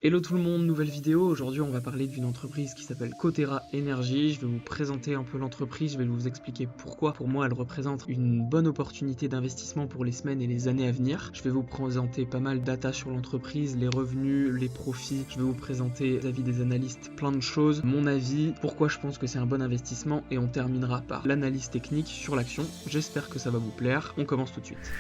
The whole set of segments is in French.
Hello tout le monde, nouvelle vidéo. Aujourd'hui on va parler d'une entreprise qui s'appelle Coterra Energy. Je vais vous présenter un peu l'entreprise, je vais vous expliquer pourquoi pour moi elle représente une bonne opportunité d'investissement pour les semaines et les années à venir. Je vais vous présenter pas mal de data sur l'entreprise, les revenus, les profits. Je vais vous présenter les avis des analystes, plein de choses, mon avis, pourquoi je pense que c'est un bon investissement et on terminera par l'analyse technique sur l'action. J'espère que ça va vous plaire. On commence tout de suite.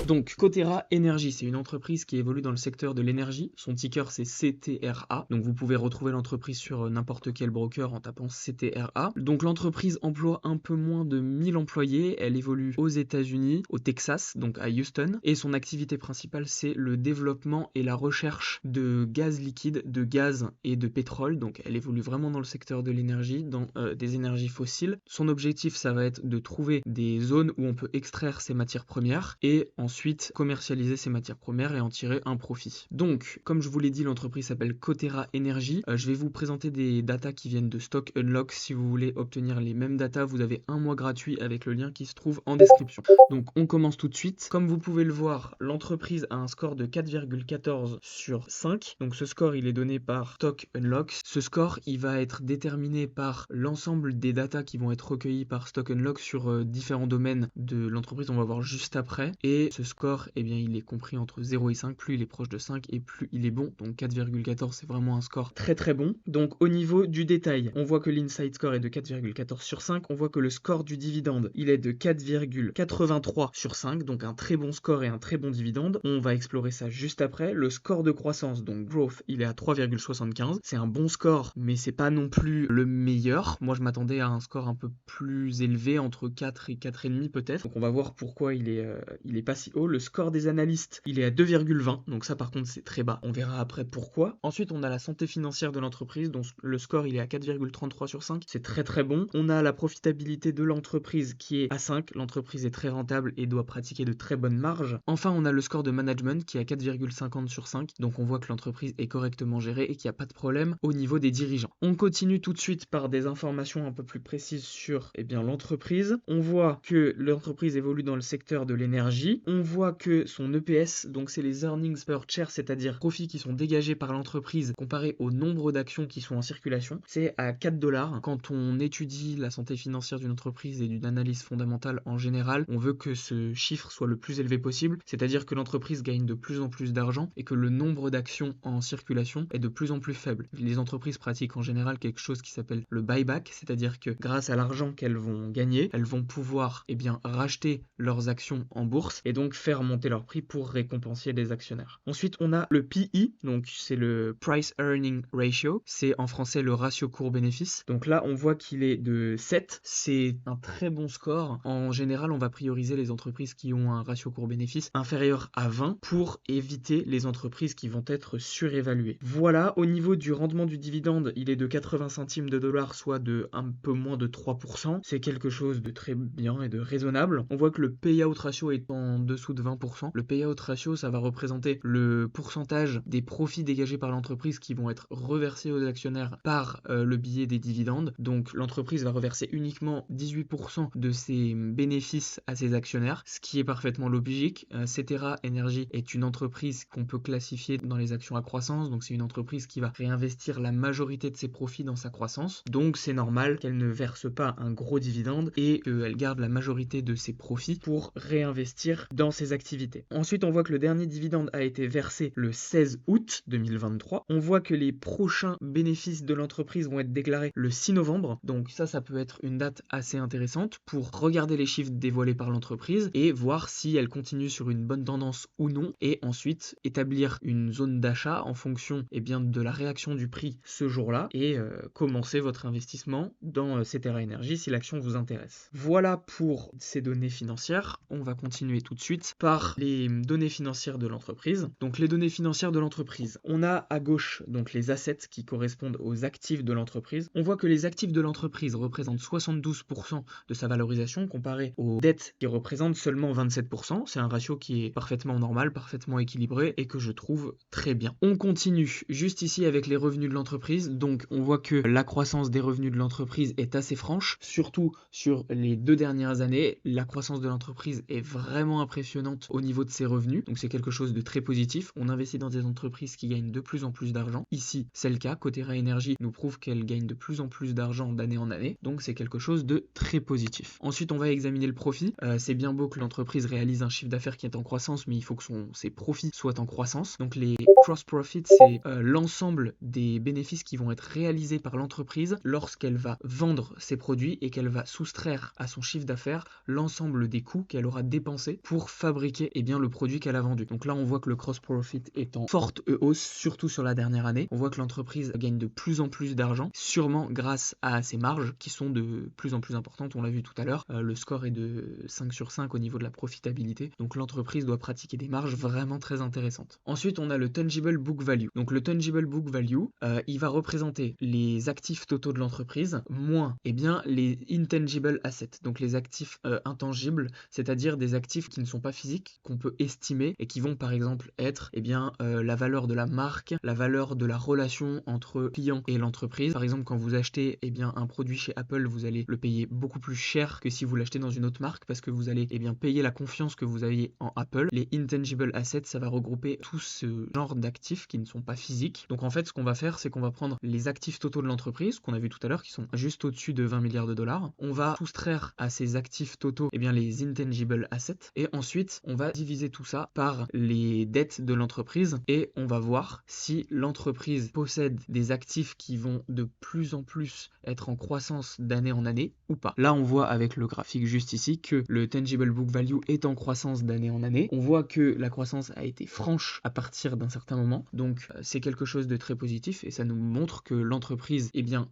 Donc, Coterra Energy, c'est une entreprise qui évolue dans le secteur de l'énergie. Son ticker, c'est CTRA. Donc, vous pouvez retrouver l'entreprise sur n'importe quel broker en tapant CTRA. Donc, l'entreprise emploie un peu moins de 1000 employés. Elle évolue aux États-Unis, au Texas, donc à Houston. Et son activité principale, c'est le développement et la recherche de gaz liquide, de gaz et de pétrole. Donc, elle évolue vraiment dans le secteur de l'énergie, dans des énergies fossiles. Son objectif, ça va être de trouver des zones où on peut extraire ces matières premières et ensuite commercialiser ces matières premières et en tirer un profit. Donc, comme je vous l'ai dit, l'entreprise s'appelle Coterra Energy. Je vais vous présenter des datas qui viennent de Stock Unlock. Si vous voulez obtenir les mêmes datas, vous avez un mois gratuit avec le lien qui se trouve en description. Donc, on commence tout de suite. Comme vous pouvez le voir, l'entreprise a un score de 4,14 sur 5. Donc, ce score, il est donné par Stock Unlock. Ce score, il va être déterminé par l'ensemble des datas qui vont être recueillies par Stock Unlock sur différents domaines de l'entreprise. On va voir juste après. Et ce score, eh bien, il est compris entre 0 et 5. Plus il est proche de 5 et plus il est bon. Donc 4,14, c'est vraiment un score très très bon. Donc au niveau du détail, on voit que l'inside score est de 4,14 sur 5. On voit que le score du dividende, il est de 4,83 sur 5. Donc un très bon score et un très bon dividende. On va explorer ça juste après. Le score de croissance, donc growth, il est à 3,75. C'est un bon score, mais c'est pas non plus le meilleur. Moi, je m'attendais à un score un peu plus élevé, entre 4 et 4,5 peut-être. Donc on va voir pourquoi il est pas si haut. Le score des analystes, il est à 2,20. Donc ça, par contre, c'est très bas. On verra après pourquoi. Ensuite, on a la santé financière de l'entreprise. Donc le score, il est à 4,33 sur 5. C'est très très bon. On a la profitabilité de l'entreprise qui est à 5. L'entreprise est très rentable et doit pratiquer de très bonnes marges. Enfin, on a le score de management qui est à 4,50 sur 5. Donc on voit que l'entreprise est correctement gérée et qu'il n'y a pas de problème au niveau des dirigeants. On continue tout de suite par des informations un peu plus précises sur l'entreprise. On voit que l'entreprise évolue dans le secteur de l'énergie. On voit que son EPS, donc c'est les earnings per share, c'est-à-dire profits qui sont dégagés par l'entreprise comparé au nombre d'actions qui sont en circulation, c'est à 4 $. Quand on étudie la santé financière d'une entreprise et d'une analyse fondamentale en général, on veut que ce chiffre soit le plus élevé possible, c'est-à-dire que l'entreprise gagne de plus en plus d'argent et que le nombre d'actions en circulation est de plus en plus faible. Les entreprises pratiquent en général quelque chose qui s'appelle le buyback, c'est-à-dire que grâce à l'argent qu'elles vont gagner, elles vont pouvoir racheter leurs actions en bourse et donc faire monter leur prix pour récompenser les actionnaires. Ensuite, on a le PE, donc c'est le Price Earning Ratio, c'est en français le ratio cours-bénéfice. Donc là, on voit qu'il est de 7, c'est un très bon score. En général, on va prioriser les entreprises qui ont un ratio cours-bénéfice inférieur à 20 pour éviter les entreprises qui vont être surévaluées. Voilà, au niveau du rendement du dividende, il est de 80 centimes de dollars, soit de un peu moins de 3%. C'est quelque chose de très bien et de raisonnable. On voit que le payout ratio est en dessous de 20%. Le payout ratio, ça va représenter le pourcentage des profits dégagés par l'entreprise qui vont être reversés aux actionnaires par le biais des dividendes. Donc l'entreprise va reverser uniquement 18% de ses bénéfices à ses actionnaires, ce qui est parfaitement logique. Coterra Energy est une entreprise qu'on peut classifier dans les actions à croissance, donc c'est une entreprise qui va réinvestir la majorité de ses profits dans sa croissance. Donc c'est normal qu'elle ne verse pas un gros dividende et qu'elle garde la majorité de ses profits pour réinvestir dans ses activités. Ensuite, on voit que le dernier dividende a été versé le 16 août 2023. On voit que les prochains bénéfices de l'entreprise vont être déclarés le 6 novembre. Donc ça peut être une date assez intéressante pour regarder les chiffres dévoilés par l'entreprise et voir si elle continue sur une bonne tendance ou non, et ensuite établir une zone d'achat en fonction de la réaction du prix ce jour-là et commencer votre investissement dans Coterra Energy si l'action vous intéresse. Voilà pour ces données financières. On va continuer tout de suite par les données financières de l'entreprise. Donc les données financières de l'entreprise. On a à gauche donc les assets qui correspondent aux actifs de l'entreprise. On voit que les actifs de l'entreprise représentent 72% de sa valorisation comparé aux dettes qui représentent seulement 27%. C'est un ratio qui est parfaitement normal, parfaitement équilibré et que je trouve très bien. On continue juste ici avec les revenus de l'entreprise. Donc on voit que la croissance des revenus de l'entreprise est assez franche, surtout sur les 2 dernières années. La croissance de l'entreprise est vraiment impressionnante impressionnante au niveau de ses revenus, donc c'est quelque chose de très positif. On investit dans des entreprises qui gagnent de plus en plus d'argent. Ici, c'est le cas. Coterra Energy nous prouve qu'elle gagne de plus en plus d'argent d'année en année, donc c'est quelque chose de très positif. Ensuite, on va examiner le profit. C'est bien beau que l'entreprise réalise un chiffre d'affaires qui est en croissance, mais il faut que ses profits soient en croissance. Donc les gross profits, c'est l'ensemble des bénéfices qui vont être réalisés par l'entreprise lorsqu'elle va vendre ses produits et qu'elle va soustraire à son chiffre d'affaires l'ensemble des coûts qu'elle aura dépensés pour fabriquer le produit qu'elle a vendu. Donc là, on voit que le gross profit est en forte hausse, surtout sur la dernière année. On voit que l'entreprise gagne de plus en plus d'argent, sûrement grâce à ses marges qui sont de plus en plus importantes. On l'a vu tout à l'heure, le score est de 5 sur 5 au niveau de la profitabilité. Donc l'entreprise doit pratiquer des marges vraiment très intéressantes. Ensuite, on a le tangible book value. Donc le tangible book value, il va représenter les actifs totaux de l'entreprise moins les intangible assets, donc les actifs intangibles, c'est-à-dire des actifs qui ne sont pas physiques, qu'on peut estimer et qui vont par exemple être la valeur de la marque, la valeur de la relation entre le client et l'entreprise. Par exemple, quand vous achetez un produit chez Apple, vous allez le payer beaucoup plus cher que si vous l'achetez dans une autre marque parce que vous allez payer la confiance que vous aviez en Apple. Les intangible assets, ça va regrouper tout ce genre d'actifs qui ne sont pas physiques. Donc en fait, ce qu'on va faire, c'est qu'on va prendre les actifs totaux de l'entreprise, qu'on a vu tout à l'heure, qui sont juste au-dessus de 20 milliards de dollars. On va soustraire à ces actifs totaux les intangible assets et ensuite on va diviser tout ça par les dettes de l'entreprise et on va voir si l'entreprise possède des actifs qui vont de plus en plus être en croissance d'année en année ou pas. Là, on voit avec le graphique juste ici que le tangible book value est en croissance d'année en année. On voit que la croissance a été franche à partir d'un certain moment, donc c'est quelque chose de très positif et ça nous montre que l'entreprise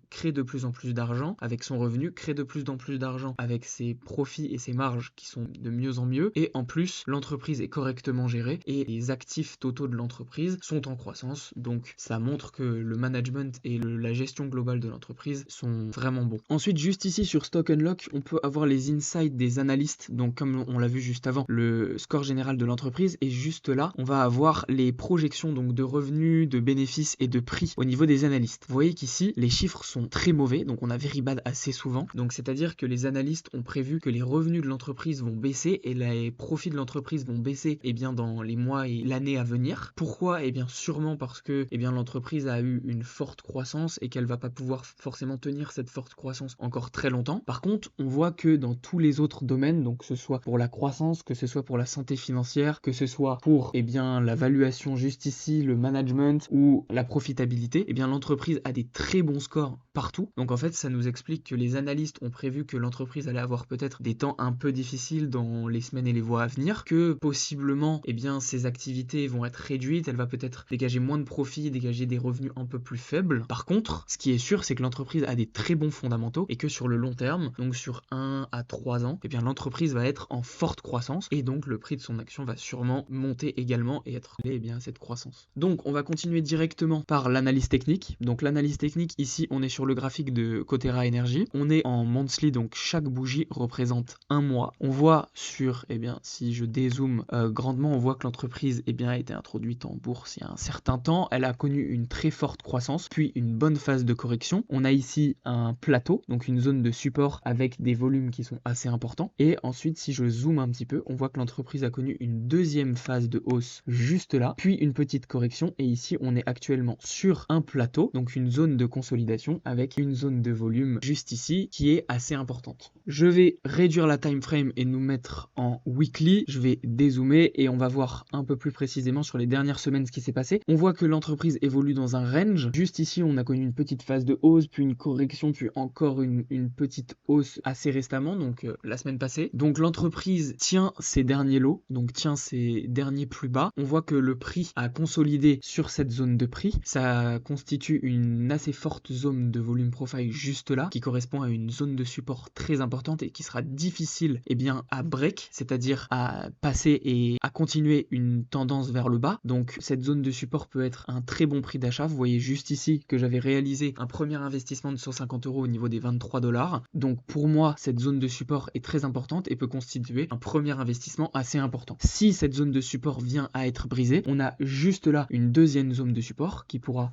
crée de plus en plus d'argent avec son revenu, crée de plus en plus d'argent avec ses profits et ses marges qui sont de mieux en mieux et en plus l'entreprise est correctement gérée et les actifs totaux de l'entreprise sont en croissance, donc ça montre que le management et la gestion globale de l'entreprise sont vraiment bons. Ensuite, juste ici sur Stock Unlock, on peut avoir les insights des analystes, donc comme on l'a vu juste avant, le score général de l'entreprise et juste là, on va avoir les projections donc de revenus, de bénéfices et de prix au niveau des analystes. Vous voyez qu'ici, les chiffres sont très mauvais, donc on a very bad assez souvent, donc c'est-à-dire que les analystes ont prévu que les revenus de l'entreprise vont baisser et les profits de l'entreprise vont baisser dans les mois et l'année à venir. Pourquoi ? Sûrement parce que l'entreprise a eu une forte croissance et qu'elle va pas pouvoir forcément tenir cette forte croissance encore très longtemps. Par contre, on voit que dans tous les autres domaines, donc que ce soit pour la croissance, que ce soit pour la santé financière, que ce soit pour la valuation juste ici, le management ou la profitabilité, l'entreprise a des très bons scores partout. Donc en fait, ça nous explique que les analystes ont prévu que l'entreprise allait avoir peut-être des temps un peu difficiles dans les semaines et les mois à venir, que possiblement ses activités vont être réduites, elle va peut-être dégager moins de profits, dégager des revenus un peu plus faibles. Par contre, ce qui est sûr, c'est que l'entreprise a des très bons fondamentaux et que sur le long terme, donc sur 1 à 3 ans, l'entreprise va être en forte croissance et donc le prix de son action va sûrement monter également et être lié à cette croissance. Donc on va continuer directement par l'analyse technique. Donc l'analyse technique, ici on est sur le graphique de Coterra Energy. On est en monthly, donc chaque bougie représente un mois. On voit sur, si je dézoome grandement, on voit que l'entreprise a été introduite en bourse il y a un certain temps. Elle a connu une très forte croissance, puis une bonne phase de correction. On a ici un plateau, donc une zone de support avec des volumes qui sont assez importants. Et ensuite, si je zoome un petit peu, on voit que l'entreprise a connu une deuxième phase de hausse juste là, puis une petite correction. Et ici, on est actuellement sur un plateau, donc une zone de consolidation avec une zone de volume juste ici qui est assez importante. Je vais réduire la time frame et nous mettre en weekly. Je vais dézoomer et on va voir un peu plus précisément sur les dernières semaines ce qui s'est passé. On voit que l'entreprise évolue dans un range. Juste ici, on a connu une petite phase de hausse, puis une correction, puis encore une petite hausse assez récemment, donc la semaine passée. Donc l'entreprise tient ses derniers lows, donc tient ses derniers plus bas. On voit que le prix a consolidé sur cette zone de prix. Ça constitue une assez forte zone de volume profile juste là, qui correspond à une zone de support très importante et qui sera difficile à break, c'est-à-dire à passer et à continuer une tendance vers le bas. Donc cette zone de support peut être un très bon prix d'achat. Vous voyez juste ici que j'avais réalisé un premier investissement de 150 € au niveau des 23 $. Donc pour moi, cette zone de support est très importante et peut constituer un premier investissement assez important. Si cette zone de support vient à être brisée, on a juste là une deuxième zone de support qui pourra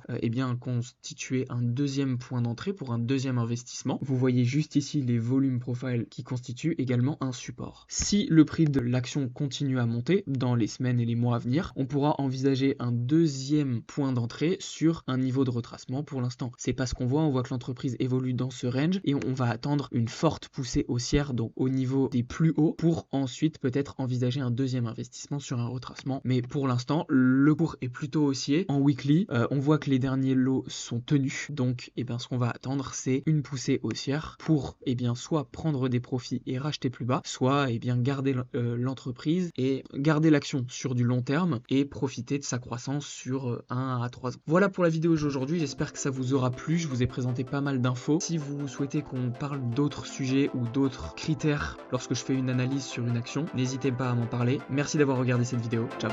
constituer un deuxième point d'entrée pour un deuxième investissement. Vous voyez juste ici les volumes profile qui constitue également un support. Si le prix de l'action continue à monter dans les semaines et les mois à venir, on pourra envisager un deuxième point d'entrée sur un niveau de retracement. Pour l'instant, c'est pas ce qu'on voit. On voit que l'entreprise évolue dans ce range et on va attendre une forte poussée haussière, donc au niveau des plus hauts, pour ensuite peut-être envisager un deuxième investissement sur un retracement. Mais pour l'instant, le cours est plutôt haussier. En weekly, on voit que les derniers lots sont tenus. Donc, ce qu'on va attendre, c'est une poussée haussière pour, soit prendre des profits et racheter plus bas, soit, garder l'entreprise et garder l'action sur du long terme et profiter de sa croissance sur 1 à 3 ans. Voilà pour la vidéo d'aujourd'hui. J'espère que ça vous aura plu. Je vous ai présenté pas mal d'infos. Si vous souhaitez qu'on parle d'autres sujets ou d'autres critères lorsque je fais une analyse sur une action, n'hésitez pas à m'en parler. Merci d'avoir regardé cette vidéo. Ciao.